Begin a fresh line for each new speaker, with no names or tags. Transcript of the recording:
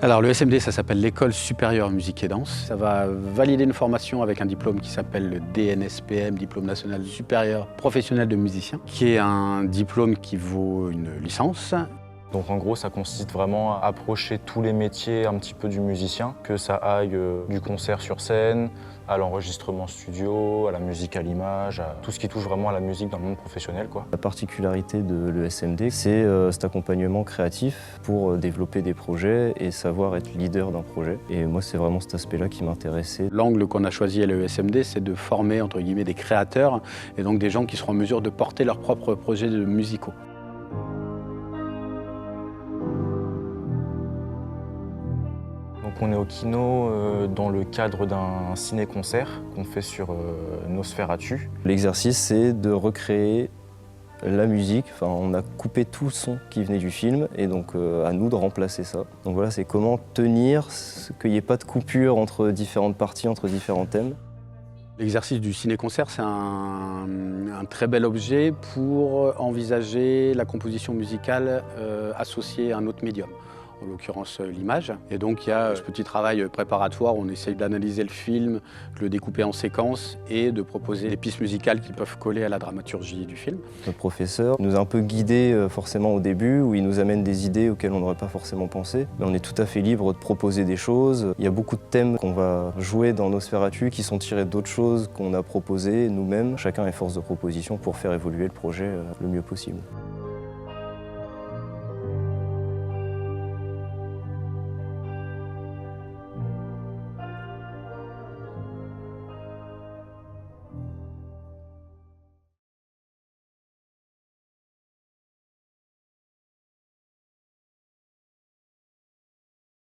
Alors le SMD, ça s'appelle l'École supérieure musique et danse. Ça va valider une formation avec un diplôme qui s'appelle le DNSPM, Diplôme national supérieur professionnel de musicien, qui est un diplôme qui vaut une licence.
Donc en gros, ça consiste vraiment à approcher tous les métiers un petit peu du musicien, que ça aille du concert sur scène, à l'enregistrement studio, à la musique à l'image, à tout ce qui touche vraiment à la musique dans le monde professionnel, quoi.
La particularité de l'ESMD, c'est cet accompagnement créatif pour développer des projets et savoir être leader d'un projet. Et moi, c'est vraiment cet aspect-là qui m'intéressait.
L'angle qu'on a choisi à l'ESMD, c'est de former entre guillemets des créateurs et donc des gens qui seront en mesure de porter leurs propres projets musicaux.
Donc on est au Kino dans le cadre d'un ciné-concert qu'on fait sur Nosferatu.
L'exercice, c'est de recréer la musique. Enfin, on a coupé tout le son qui venait du film et donc à nous de remplacer ça. Donc voilà, c'est comment tenir, qu'il n'y ait pas de coupure entre différentes parties, entre différents thèmes.
L'exercice du ciné-concert, c'est un très bel objet pour envisager la composition musicale associée à un autre médium, en l'occurrence l'image. Et donc il y a ce petit travail préparatoire où on essaye d'analyser le film, de le découper en séquences et de proposer des pistes musicales qui peuvent coller à la dramaturgie du film.
Notre professeur nous a un peu guidés forcément au début, où il nous amène des idées auxquelles on n'aurait pas forcément pensé. Mais on est tout à fait libre de proposer des choses. Il y a beaucoup de thèmes qu'on va jouer dans Nosferatu qui sont tirés d'autres choses qu'on a proposées nous-mêmes. Chacun est force de proposition pour faire évoluer le projet le mieux possible.